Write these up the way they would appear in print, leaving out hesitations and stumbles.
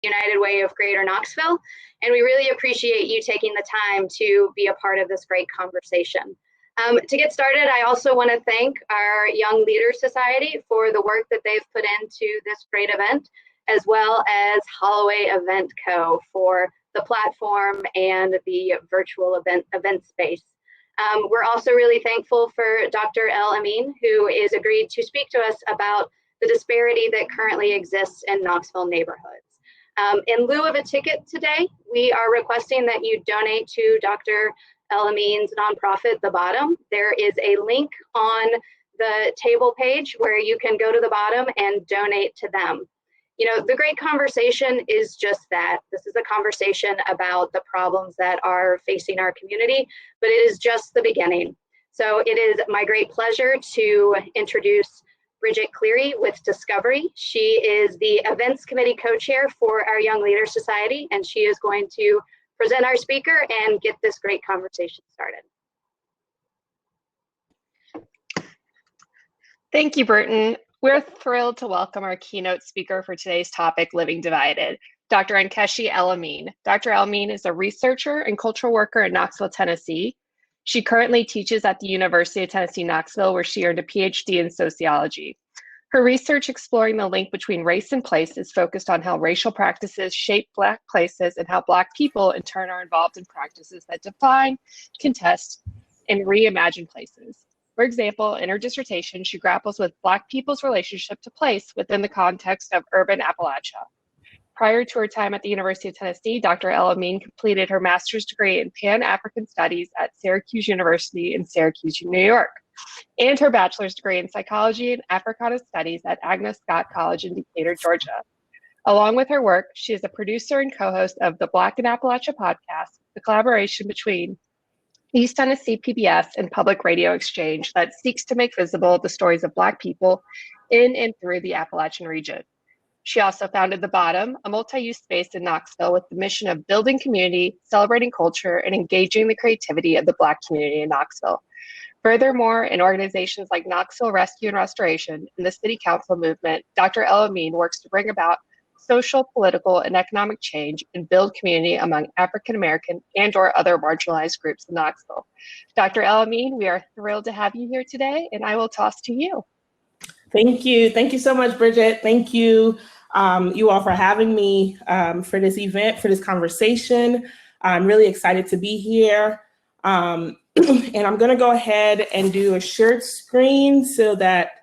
United Way of Greater Knoxville, and we really appreciate you taking the time to be a part of this great conversation. To get started, I also want to thank our Young Leaders Society for the work that they've put into this great event, as well as Holloway Event Co. for the platform and the virtual event space. We're also really thankful for Dr. El Amin, who is agreed to speak to us about the disparity that currently exists in Knoxville neighborhoods. In lieu of a ticket today, we are requesting that you donate to Dr. El Amin's nonprofit, The Bottom. There is a link on the table page where you can go to the bottom and donate to them. You know, the great conversation is just that. This is a conversation about the problems that are facing our community, but it is just the beginning. So it is my great pleasure to introduce Bridget Cleary with Discovery. She is the Events Committee Co-Chair for our Young Leaders Society, and she is going to present our speaker and get this great conversation started. Thank you, Burton. We're thrilled to welcome our keynote speaker for today's topic, Living Divided, Dr. Nkechi El Amin. Dr. El Amin is a researcher and cultural worker in Knoxville, Tennessee. She currently teaches at the University of Tennessee, Knoxville, where she earned a PhD in sociology. Her research exploring the link between race and place is focused on how racial practices shape Black places and how Black people, in turn, are involved in practices that define, contest, and reimagine places. For example, in her dissertation, she grapples with Black people's relationship to place within the context of urban Appalachia. Prior to her time at the University of Tennessee, Dr. El Amin completed her master's degree in Pan-African Studies at Syracuse University in Syracuse, New York, and her bachelor's degree in Psychology and Africana Studies at Agnes Scott College in Decatur, Georgia. Along with her work, she is a producer and co-host of the Black in Appalachia podcast, a collaboration between East Tennessee PBS and Public Radio Exchange that seeks to make visible the stories of Black people in and through the Appalachian region. She also founded The Bottom, a multi-use space in Knoxville with the mission of building community, celebrating culture, and engaging the creativity of the Black community in Knoxville. Furthermore, in organizations like Knoxville Rescue and Restoration and the City Council movement, Dr. El Amin works to bring about social, political, and economic change and build community among African American and/or other marginalized groups in Knoxville. Dr. El Amin, we are thrilled to have you here today, and I will toss to you. Thank you. Thank you so much, Bridget. Thank you, you all, for having me for this event, for this conversation. I'm really excited to be here. And I'm going to go ahead and do a shared screen so that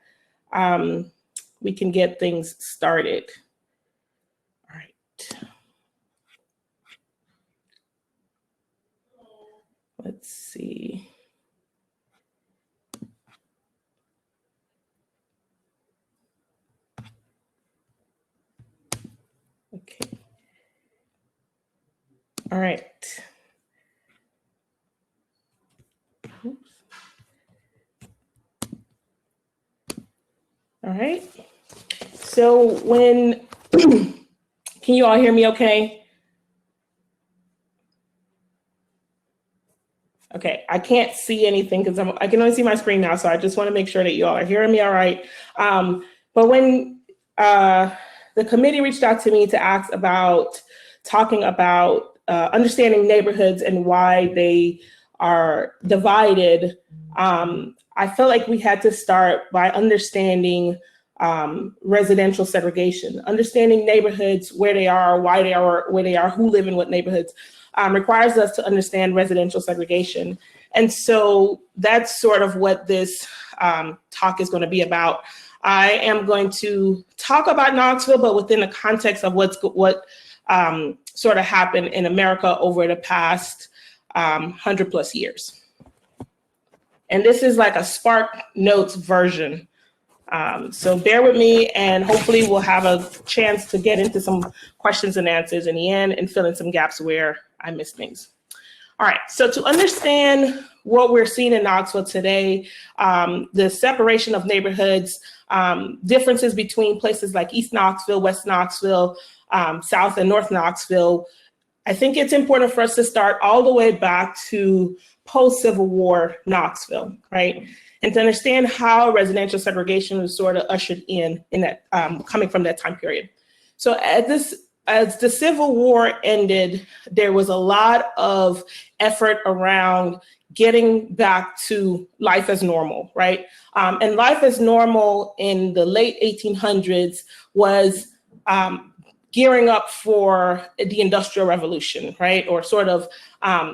we can get things started. All right. Let's see. Okay. All right. Oops. All right. So when, can you all hear me okay? Okay, I can't see anything because I can only see my screen now, so I just want to make sure that you all are hearing me all right. But when the committee reached out to me to ask about talking about understanding neighborhoods and why they are divided, I felt like we had to start by understanding residential segregation, understanding neighborhoods, where they are, why they are where they are, who live in what neighborhoods, requires us to understand residential segregation. And so that's sort of what this talk is going to be about. I am going to talk about Knoxville, but within the context of what sort of happened in America over the past 100+ years. And this is like a Spark Notes version. So bear with me, and hopefully we'll have a chance to get into some questions and answers in the end and fill in some gaps where I missed things. All right, so to understand what we're seeing in Knoxville today, the separation of neighborhoods, differences between places like East Knoxville, West Knoxville, South and North Knoxville, I think it's important for us to start all the way back to post-Civil War Knoxville, right? And to understand how residential segregation was sort of ushered in that, coming from that time period. So at this as the Civil War ended, there was a lot of effort around getting back to life as normal, right? And life as normal in the late 1800s was gearing up for the Industrial Revolution, right? Or sort of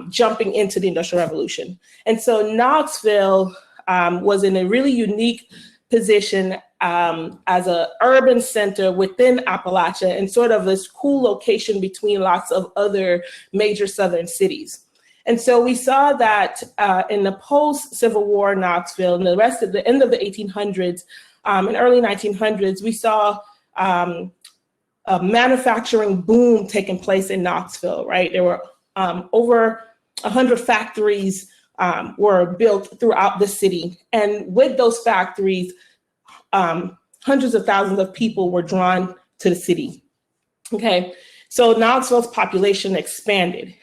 jumping into the Industrial Revolution. And so Knoxville was in a really unique position as an urban center within Appalachia and sort of this cool location between lots of other major Southern cities. And so we saw that in the post-Civil War Knoxville and the end of the 1800s and early 1900s, we saw a manufacturing boom taking place in Knoxville, right? There were over 100 factories were built throughout the city. And with those factories, hundreds of thousands of people were drawn to the city. Okay, so Knoxville's population expanded.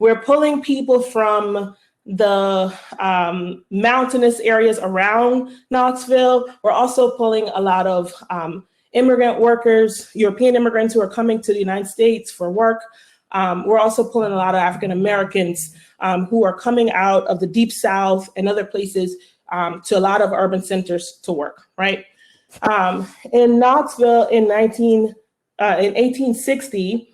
We're pulling people from the mountainous areas around Knoxville. We're also pulling a lot of immigrant workers, European immigrants who are coming to the United States for work. We're also pulling a lot of African Americans who are coming out of the Deep South and other places to a lot of urban centers to work, right? In Knoxville in 1860,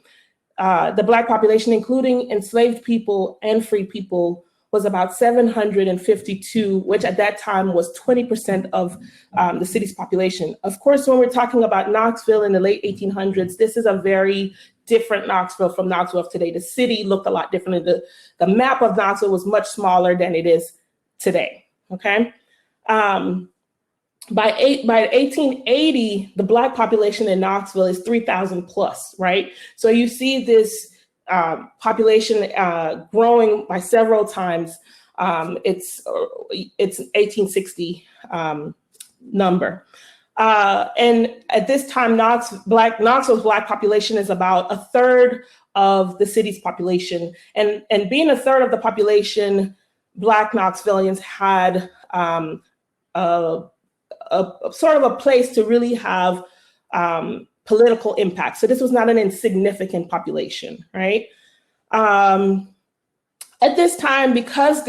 the Black population, including enslaved people and free people, was about 752, which at that time was 20% of the city's population. Of course, when we're talking about Knoxville in the late 1800s, this is a very different Knoxville from Knoxville of today. The city looked a lot different. The map of Knoxville was much smaller than it is today, okay? By 1880, the Black population in Knoxville is 3,000 plus, right? So you see this population growing by several times. It's 1860 number. And at this time, Knoxville's Black population is about a third of the city's population. And being a third of the population, Black Knoxvillians had a sort of a place to really have political impact. So this was not an insignificant population, right? At this time, because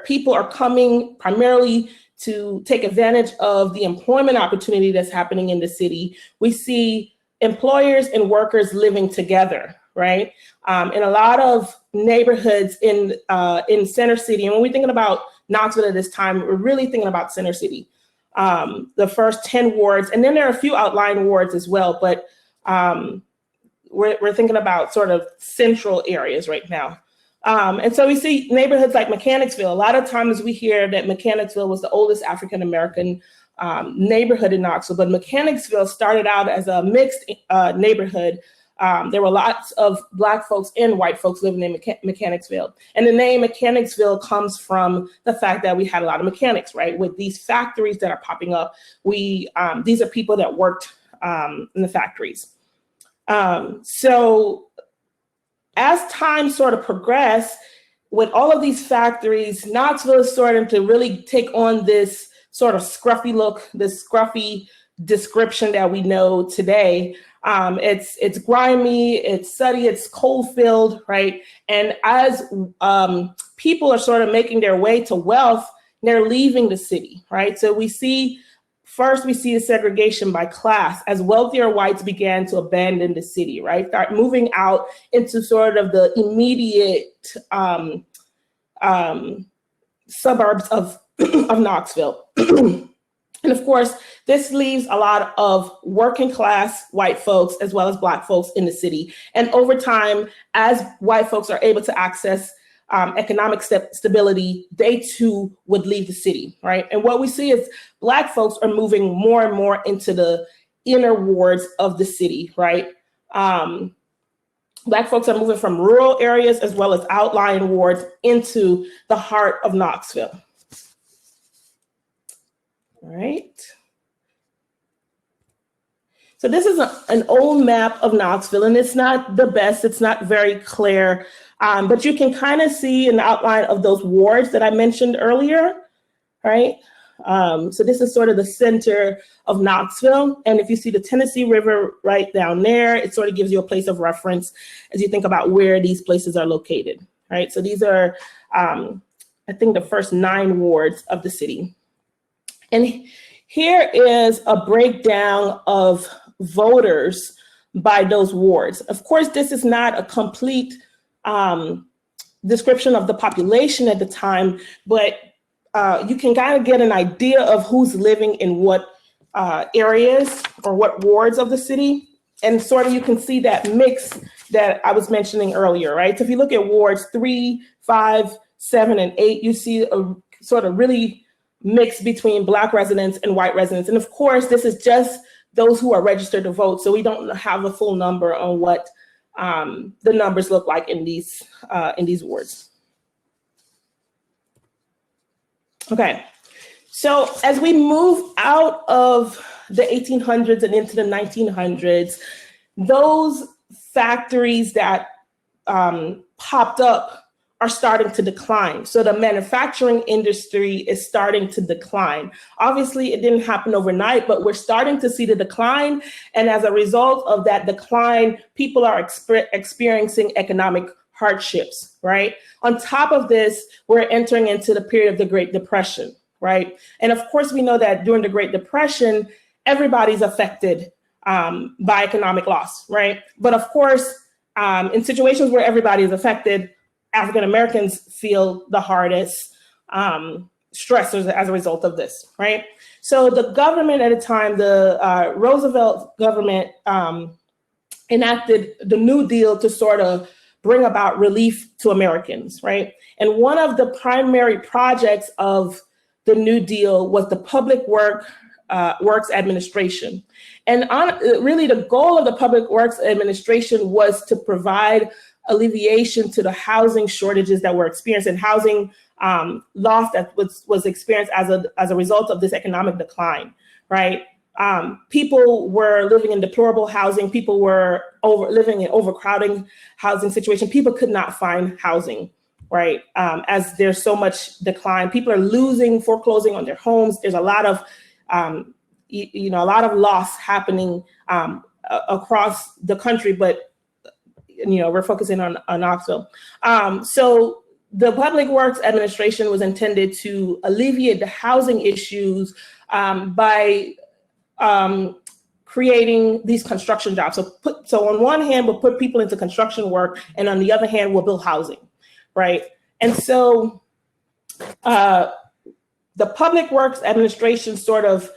people are coming primarily to take advantage of the employment opportunity that's happening in the city, we see employers and workers living together, right? In a lot of neighborhoods in Center City, and when we're thinking about Knoxville at this time, we're really thinking about Center City. The first 10 wards, and then there are a few outlying wards as well, but we're thinking about sort of central areas right now. And so we see neighborhoods like Mechanicsville. A lot of times we hear that Mechanicsville was the oldest African-American neighborhood in Knoxville, but Mechanicsville started out as a mixed neighborhood. There were lots of Black folks and white folks living in Mechanicsville. And the name Mechanicsville comes from the fact that we had a lot of mechanics, right? With these factories that are popping up, these are people that worked in the factories. So as time sort of progressed, with all of these factories, Knoxville is starting to really take on this sort of scruffy look, this scruffy description that we know today. It's grimy, it's sooty, it's coal-filled, right? And as people are sort of making their way to wealth, they're leaving the city, right? So we see the segregation by class as wealthier whites began to abandon the city, right? Start moving out into sort of the immediate suburbs of Knoxville. And of course, this leaves a lot of working class white folks as well as Black folks in the city. And over time, as white folks are able to access economic stability, they too would leave the city, right? And what we see is Black folks are moving more and more into the inner wards of the city, right? Black folks are moving from rural areas as well as outlying wards into the heart of Knoxville. All right. So this is an old map of Knoxville, and it's not the best, it's not very clear, but you can kind of see an outline of those wards that I mentioned earlier, right? So this is sort of the center of Knoxville. And if you see the Tennessee River right down there, it sort of gives you a place of reference as you think about where these places are located, right? So these are, I think, the first 9 wards of the city. And here is a breakdown of voters by those wards. Of course, this is not a complete description of the population at the time, but you can kind of get an idea of who's living in what areas or what wards of the city. And sort of you can see that mix that I was mentioning earlier, right? So if you look at wards 3, 5, 7, and 8, you see a sort of really mix between Black residents and white residents. And of course, this is just those who are registered to vote. So we don't have a full number on what the numbers look like in these wards. Okay, so as we move out of the 1800s and into the 1900s, those factories that popped up are starting to decline. So the manufacturing industry is starting to decline. Obviously, it didn't happen overnight, but we're starting to see the decline. And as a result of that decline, people are experiencing economic hardships, right? On top of this, we're entering into the period of the Great Depression, right? And of course, we know that during the Great Depression, everybody's affected by economic loss, right? But of course, in situations where everybody is affected, African Americans feel the hardest stressors as a result of this, right? So the government at the time, the Roosevelt government enacted the New Deal to sort of bring about relief to Americans, right? And one of the primary projects of the New Deal was the Public Works Administration. And really the goal of the Public Works Administration was to provide alleviation to the housing shortages that were experienced and housing loss that was experienced as a result of this economic decline, right? People were living in deplorable housing. People were living in overcrowding housing situation. People could not find housing, right? As there's so much decline, people are foreclosing on their homes. There's a lot of, a lot of loss happening across the country, but we're focusing on Knoxville. So the Public Works Administration was intended to alleviate the housing issues by creating these construction jobs. So on one hand, we'll put people into construction work, and on the other hand, we'll build housing, right? And so the Public Works Administration sort of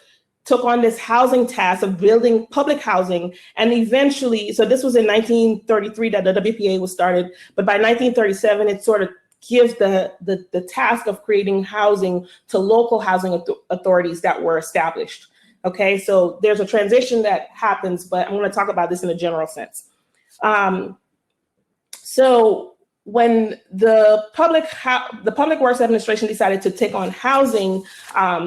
took on this housing task of building public housing, and eventually, so this was in 1933 that the WPA was started, but by 1937, it sort of gives the task of creating housing to local housing authorities that were established. Okay, so there's a transition that happens, but I'm going to talk about this in a general sense. So when the Public Works Administration decided to take on housing,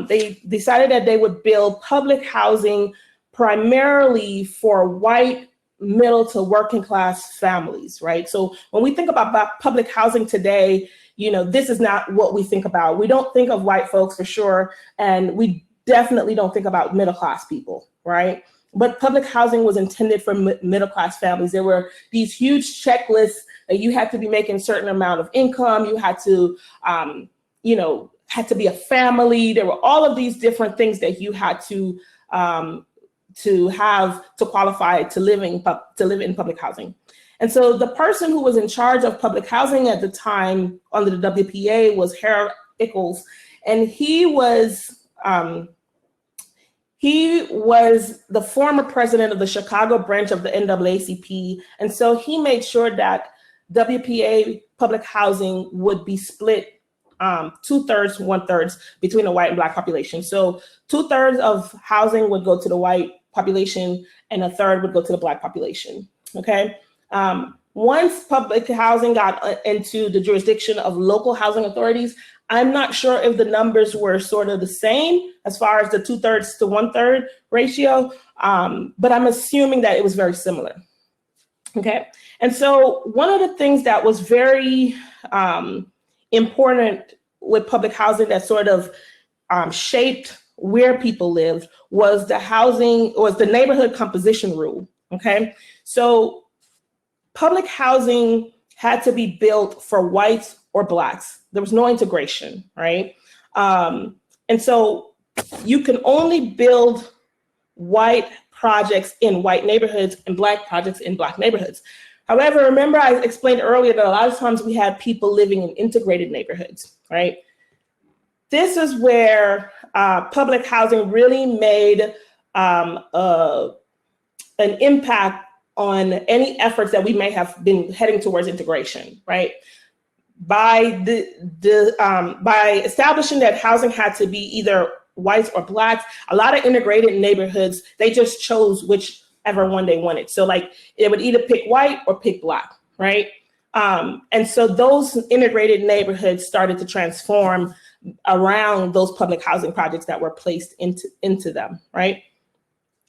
they decided that they would build public housing primarily for white middle to working class families, right? So when we think about public housing today, this is not what we think about. We don't think of white folks for sure, and we definitely don't think about middle class people, right? But public housing was intended for middle class families. There were these huge checklists that you had to be making a certain amount of income. You had to, had to be a family. There were all of these different things that you had to have to qualify to live in public housing. And so the person who was in charge of public housing at the time under the WPA was Harold Ickles, and he was the former president of the Chicago branch of the NAACP. And so he made sure that WPA public housing would be split 2/3, 1/3 between the white and Black population. So 2/3 of housing would go to the white population and 1/3 would go to the Black population, okay? Once public housing got into the jurisdiction of local housing authorities, I'm not sure if the numbers were sort of the same as far as the 2/3 to 1/3 ratio, but I'm assuming that it was very similar. Okay, and so one of the things that was very important with public housing that sort of shaped where people lived was the neighborhood composition rule, okay? So public housing had to be built for whites or Blacks. There was no integration, right? And so you can only build white projects in white neighborhoods and Black projects in Black neighborhoods. However, remember I explained earlier that a lot of times we had people living in integrated neighborhoods, right? This is where public housing really made an impact on any efforts that we may have been heading towards integration, right? By establishing that housing had to be either whites or Blacks, a lot of integrated neighborhoods, they just chose whichever one they wanted. So like it would either pick white or pick Black, right? And so those integrated neighborhoods started to transform around those public housing projects that were placed into them, right?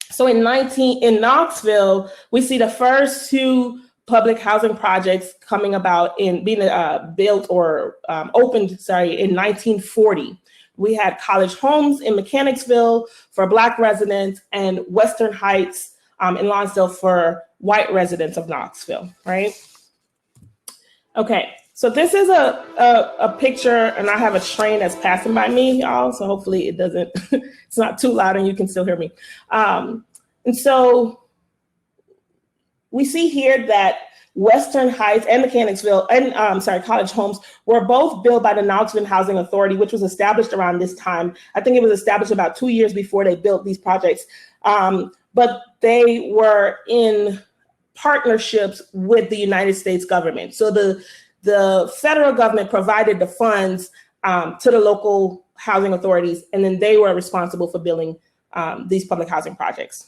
So in Knoxville, we see the first two public housing projects coming about in being built or opened, in 1940. We had College Homes in Mechanicsville for Black residents and Western Heights in Lonsdale for white residents of Knoxville, right? Okay, so this is a picture, and I have a train that's passing by me, y'all, so hopefully it doesn't, it's not too loud and you can still hear me. And so we see here that Western Heights and Mechanicsville and College Homes were both built by the Knoxville Housing Authority, which was established around this time. I think it was established about 2 years before they built these projects. But they were in partnerships with the United States government. So the federal government provided the funds to the local housing authorities, and then they were responsible for building these public housing projects.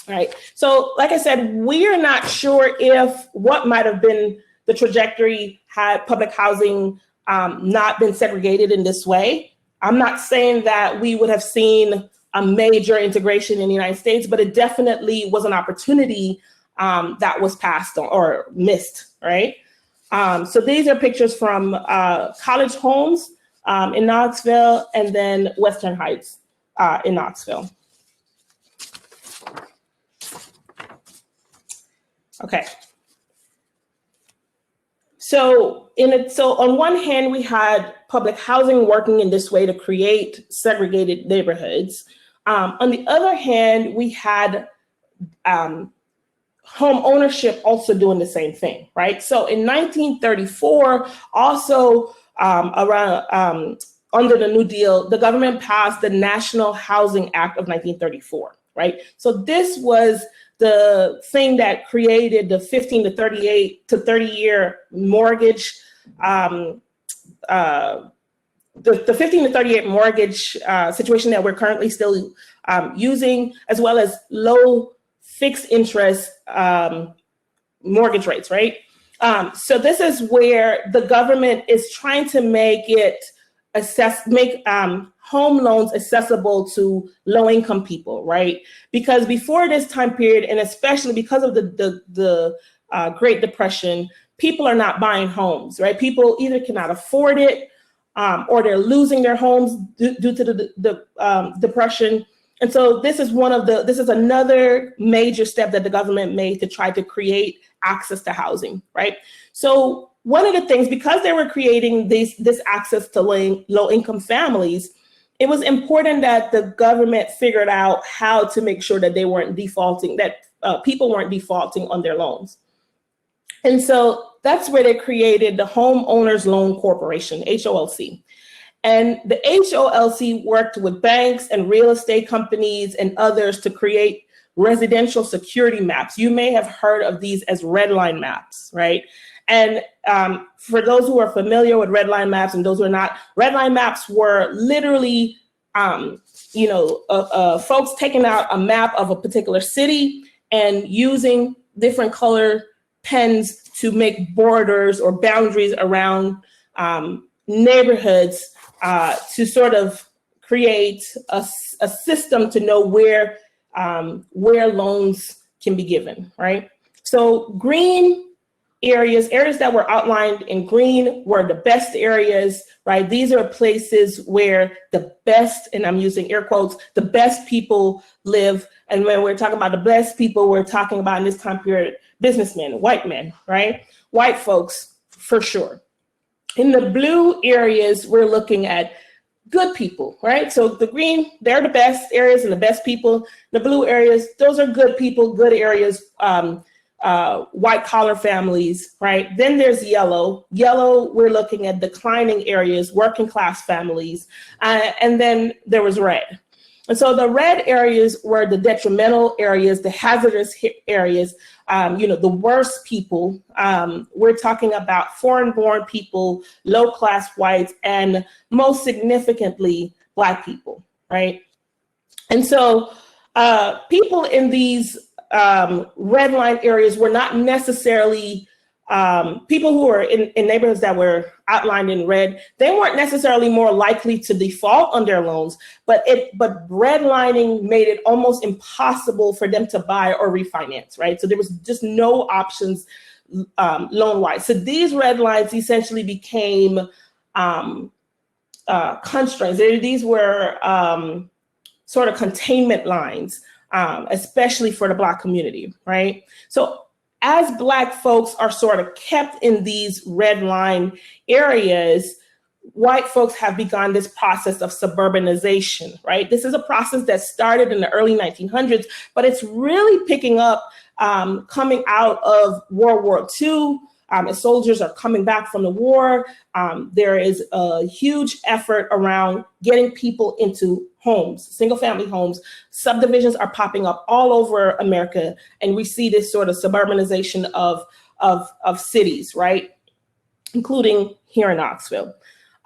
All right. So like I said, we are not sure if what might have been the trajectory had public housing not been segregated in this way. I'm not saying that we would have seen a major integration in the United States, but it definitely was an opportunity that was passed on or missed, right? So these are pictures from College Homes in Knoxville and then Western Heights in Knoxville. Okay. So on one hand, we had public housing working in this way to create segregated neighborhoods. On the other hand, we had home ownership also doing the same thing, right? So in 1934, also under the New Deal, the government passed the National Housing Act of 1934, right? So this was the thing that created the 15 to 30-year mortgage, the 15 to 38 mortgage situation that we're currently still using, as well as low fixed interest mortgage rates, right? So this is where the government is trying to make home loans accessible to low-income people, right? Because before this time period, and especially because of the Great Depression, people are not buying homes, right? People either cannot afford it, or they're losing their homes due to the Depression. And so this is another major step that the government made to try to create access to housing, right? So one of the things, because they were creating this access to low-income families, it was important that the government figured out how to make sure that they weren't defaulting, that people weren't defaulting on their loans. And so that's where they created the Homeowners Loan Corporation, HOLC. And the HOLC worked with banks and real estate companies and others to create residential security maps. You may have heard of these as red line maps, right? And for those who are familiar with red line maps and those who are not, red line maps were literally, folks taking out a map of a particular city and using different color pens to make borders or boundaries around neighborhoods to sort of create a system to know where loans can be given, right? So green areas that were outlined in green were the best areas, right? These are places where the best, and I'm using air quotes, the best people live. And when we're talking about the best people, we're talking about in this time period, businessmen, white men, right? White folks, for sure. In the blue areas, we're looking at good people, right? So the green, they're the best areas and the best people. The blue areas, those are good people, good areas, white collar families, right? Then there's yellow. Yellow, we're looking at declining areas, working class families. And then there was red. And so the red areas were the detrimental areas, the hazardous areas, the worst people. We're talking about foreign-born people, low-class whites, and most significantly, Black people, right? And so people in these red line areas were not necessarily people who were in neighborhoods that were outlined in red. They weren't necessarily more likely to default on their loans, but redlining made it almost impossible for them to buy or refinance, right? So there was just no options loan-wise. So these red lines essentially became constraints. These were sort of containment lines, especially for the Black community, right? So as Black folks are sort of kept in these red line areas, white folks have begun this process of suburbanization, right? This is a process that started in the early 1900s, but it's really picking up coming out of World War II. As soldiers are coming back from the war, there is a huge effort around getting people into homes, single family homes. Subdivisions are popping up all over America, and we see this sort of suburbanization of cities, right? Including here in Knoxville.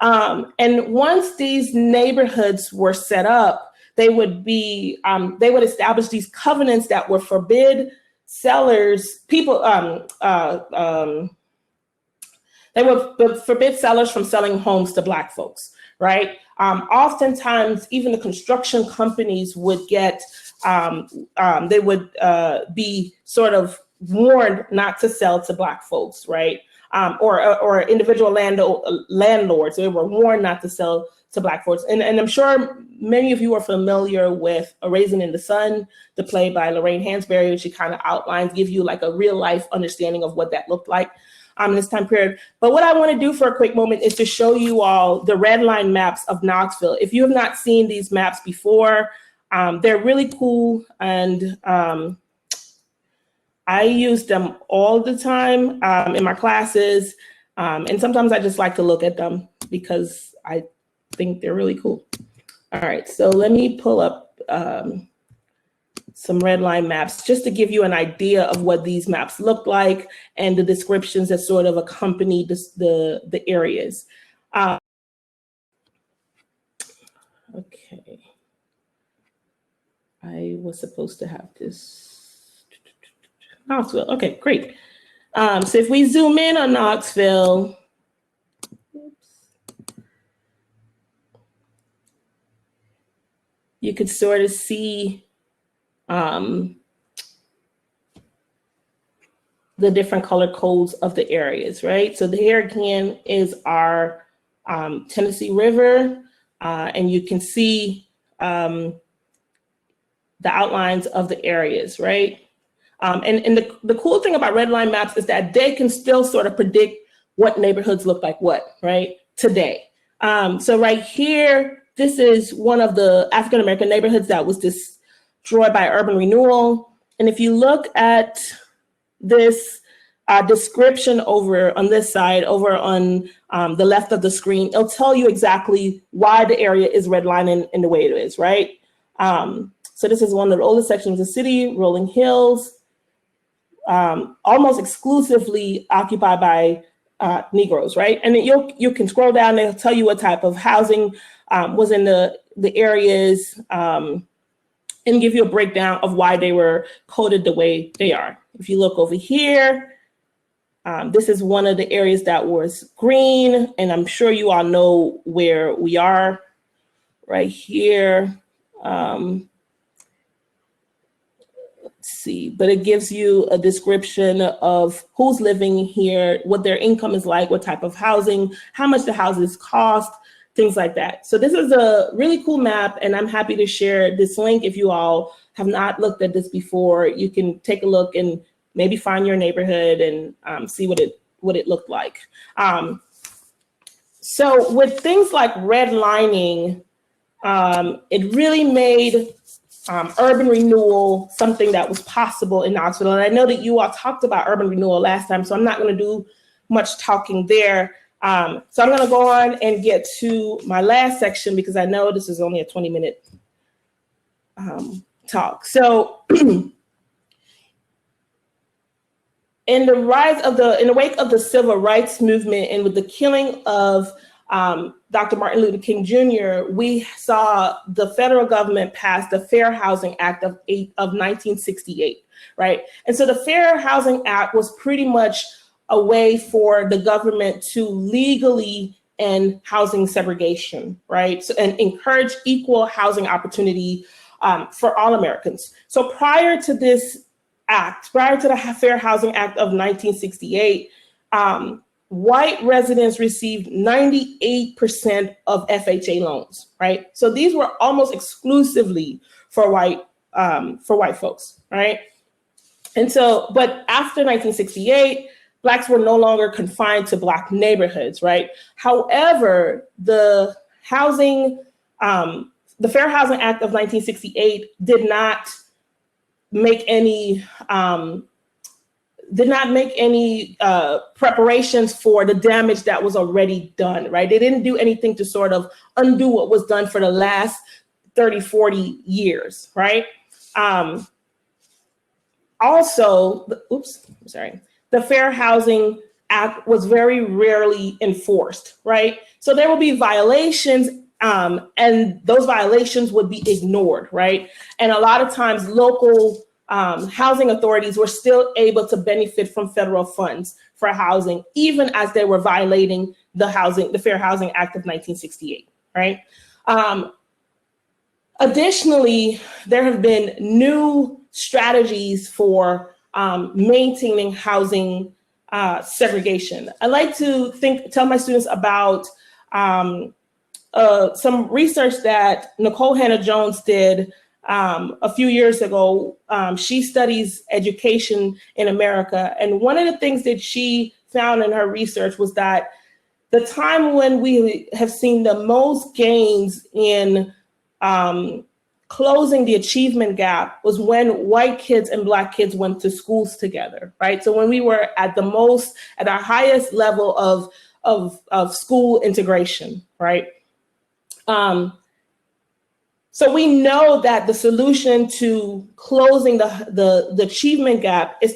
And once these neighborhoods were set up, they would establish these covenants that would forbid sellers, they would forbid sellers from selling homes to Black folks, right? Oftentimes, even the construction companies would get, they would be sort of warned not to sell to Black folks, right? Or individual landlords, they were warned not to sell to Black folks. And I'm sure many of you are familiar with A Raisin in the Sun, the play by Lorraine Hansberry, which she kind of outlines, give you like a real life understanding of what that looked like in this time period. But what I want to do for a quick moment is to show you all the red line maps of Knoxville. If you have not seen these maps before, they're really cool, and I use them all the time in my classes, and sometimes I just like to look at them because I think they're really cool. All right, so let me pull up some red line maps just to give you an idea of what these maps look like and the descriptions that sort of accompany the areas. Okay, I was supposed to have this. Knoxville, okay, great. So if we zoom in on Knoxville, you could sort of see the different color codes of the areas, right? So here again is our Tennessee River, and you can see the outlines of the areas, right? And the cool thing about red line maps is that they can still sort of predict what neighborhoods look like what, right, today. So right here, this is one of the African-American neighborhoods that was destroyed by urban renewal. And if you look at this description over on this side, over on the left of the screen, it'll tell you exactly why the area is redlining in the way it is, right? So this is one of the oldest sections of the city, rolling hills, almost exclusively occupied by Negroes, right? And then you can scroll down, they'll tell you what type of housing was in the areas, and give you a breakdown of why they were coded the way they are. If you look over here, this is one of the areas that was green, and I'm sure you all know where we are right here. see, but it gives you a description of who's living here, what their income is like, what type of housing, how much the houses cost, things like that. So this is a really cool map, and I'm happy to share this link. If you all have not looked at this before, you can take a look and maybe find your neighborhood and see what it looked like. So with things like redlining, it really made urban renewal something that was possible in Knoxville. And I know that you all talked about urban renewal last time, so I'm not going to do much talking there. So I'm going to go on and get to my last section because I know this is only a 20-minute talk. So in the wake of the civil rights movement and with the killing of Dr. Martin Luther King Jr., we saw the federal government pass the Fair Housing Act of 1968, right? And so the Fair Housing Act was pretty much a way for the government to legally end housing segregation, right? So, and encourage equal housing opportunity for all Americans. So prior to this act, prior to the Fair Housing Act of 1968, white residents received 98% of FHA loans, right? So these were almost exclusively for white folks, right? And so, but after 1968, Blacks were no longer confined to Black neighborhoods, right? However, the Fair Housing Act of 1968 did not make any preparations for the damage that was already done, right? They didn't do anything to sort of undo what was done for the last 30, 40 years, right? The Fair Housing Act was very rarely enforced, right? So there will be violations and those violations would be ignored, right? And a lot of times local housing authorities were still able to benefit from federal funds for housing, even as they were violating the Fair Housing Act of 1968, right? Additionally, there have been new strategies for maintaining housing segregation. I like to tell my students about some research that Nicole Hannah-Jones did a few years ago. She studies education in America. And one of the things that she found in her research was that the time when we have seen the most gains in closing the achievement gap was when white kids and Black kids went to schools together, right? So when we were at our highest level of school integration, right? So we know that the solution to closing the achievement gap is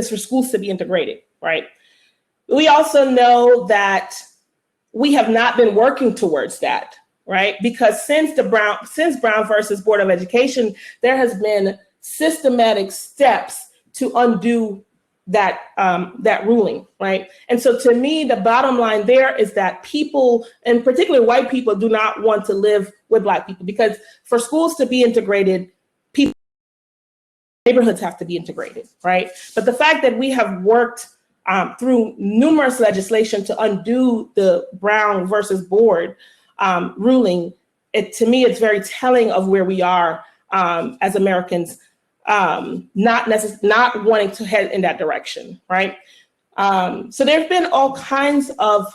for schools to be integrated, right? We also know that we have not been working towards that, right? Because since Brown versus Board of Education, there has been systematic steps to undo that ruling, right? And so to me, the bottom line there is that people, and particularly white people, do not want to live with Black people, because for schools to be integrated, neighborhoods have to be integrated, right? But the fact that we have worked through numerous legislation to undo the Brown versus Board ruling, to me, it's very telling of where we are as Americans, not wanting to head in that direction, right? So there've been all kinds of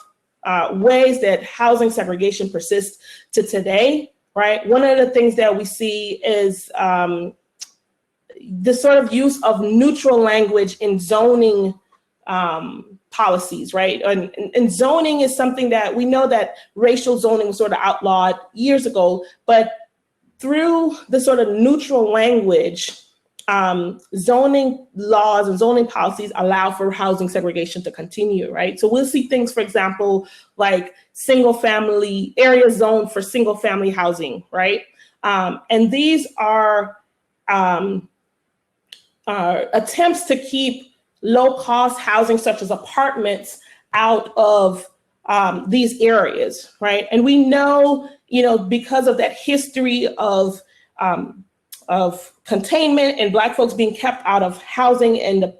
ways that housing segregation persists to today, right? One of the things that we see is the sort of use of neutral language in zoning policies, right? And zoning is something that we know that racial zoning was sort of outlawed years ago, but through the sort of neutral language, zoning laws and zoning policies allow for housing segregation to continue, right? So we'll see things, for example, like single family areas zoned for single family housing, right? And these are attempts to keep low cost housing such as apartments out of these areas, right? And we know, because of that history of of containment and Black folks being kept out of housing and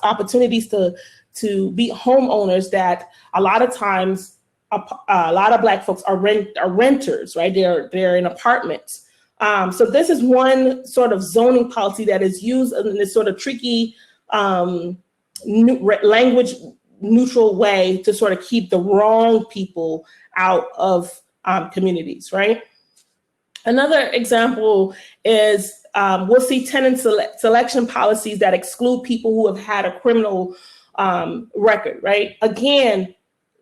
opportunities to be homeowners, that a lot of times a lot of Black folks are renters, right? They're in apartments. So this is one sort of zoning policy that is used in this sort of tricky language neutral way to sort of keep the wrong people out of communities, right? Another example is we'll see tenant selection policies that exclude people who have had a criminal record, right? Again,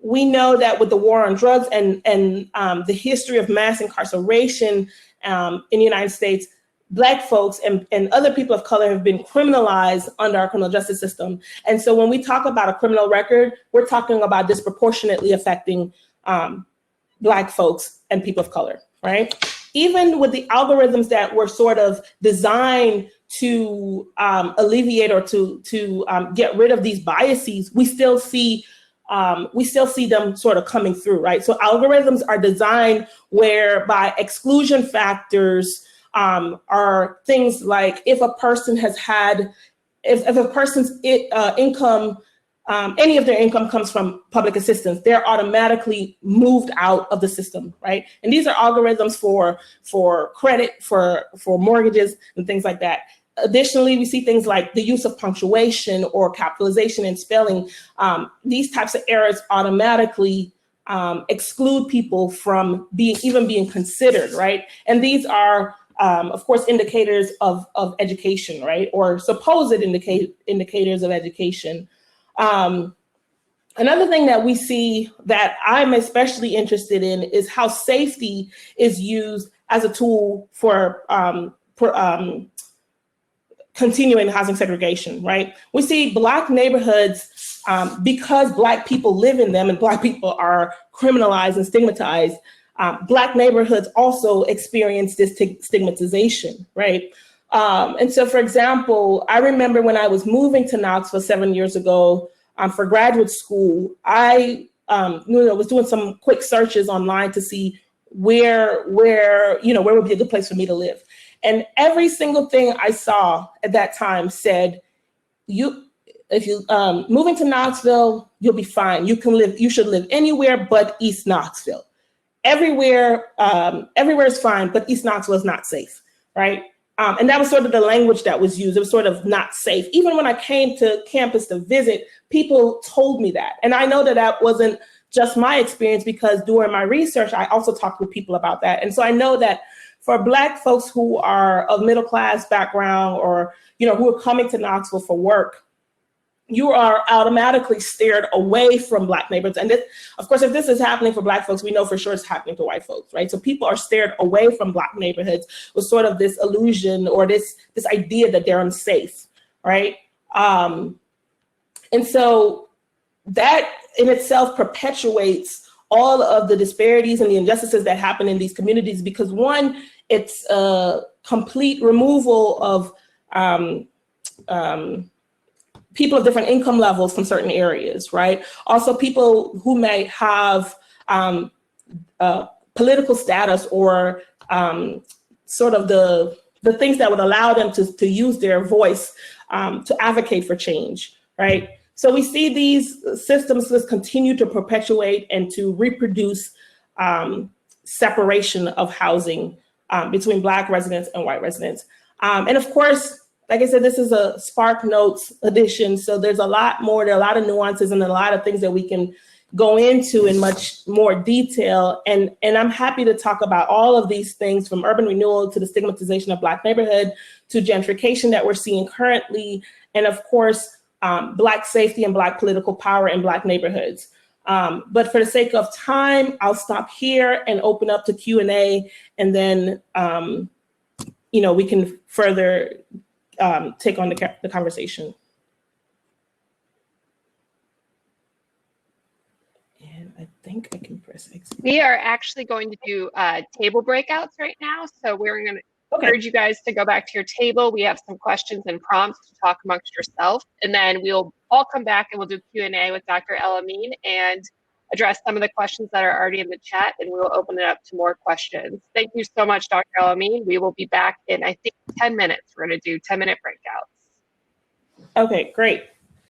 we know that with the war on drugs and the history of mass incarceration in the United States, Black folks and other people of color have been criminalized under our criminal justice system. And so when we talk about a criminal record, we're talking about disproportionately affecting Black folks and people of color, right? Even with the algorithms that were sort of designed to alleviate or to get rid of these biases, we still see them sort of coming through, right? So algorithms are designed whereby exclusion factors are things like if a person has had, if a person's income, any of their income comes from public assistance, they're automatically moved out of the system, right? And these are algorithms for credit, for mortgages and things like that. Additionally, we see things like the use of punctuation or capitalization and spelling. These types of errors automatically exclude people from even being considered, right? And these are, of course, indicators of education, right? Or supposed indicators of education. Another thing that we see that I'm especially interested in is how safety is used as a tool for continuing housing segregation, right? We see Black neighborhoods, because Black people live in them and Black people are criminalized and stigmatized, Black neighborhoods also experience this stigmatization, right? And so, for example, I remember when I was moving to Knoxville 7 years ago for graduate school, I was doing some quick searches online to see where would be a good place for me to live. And every single thing I saw at that time said, if you moving to Knoxville, you'll be fine. You should live anywhere but East Knoxville. Everywhere is fine, but East Knoxville is not safe, right? And that was sort of the language that was used. It was sort of not safe. Even when I came to campus to visit, people told me that. And I know that wasn't just my experience, because during my research, I also talked with people about that. And so I know that for Black folks who are of middle class background or, who are coming to Knoxville for work, you are automatically steered away from Black neighborhoods. And this, of course, if this is happening for Black folks, we know for sure it's happening to white folks, right? So people are steered away from Black neighborhoods with sort of this illusion or this idea that they're unsafe, right? And so that in itself perpetuates all of the disparities and the injustices that happen in these communities, because one, it's a complete removal of people of different income levels from certain areas, right? Also people who may have political status or sort of the things that would allow them to use their voice to advocate for change, right? So we see these systems just continue to perpetuate and to reproduce separation of housing between Black residents and white residents. And of course, like I said, this is a Spark Notes edition, so there's a lot more, there are a lot of nuances and a lot of things that we can go into in much more detail. And I'm happy to talk about all of these things, from urban renewal to the stigmatization of Black neighborhood, to gentrification that we're seeing currently, and of course, Black safety and Black political power in Black neighborhoods. But for the sake of time, I'll stop here and open up to Q&A, and then we can further take on the conversation. And I think I can press exit. We are actually going to do table breakouts right now. So we're going to encourage you guys to go back to your table. We have some questions and prompts to talk amongst yourself. And then we'll all come back and we'll do Q&A with Dr. El-Amin. And address some of the questions that are already in the chat, and we will open it up to more questions. Thank you so much, Dr. El-Amin. We will be back in, I think, 10 minutes. We're going to do 10-minute breakouts. Okay, great.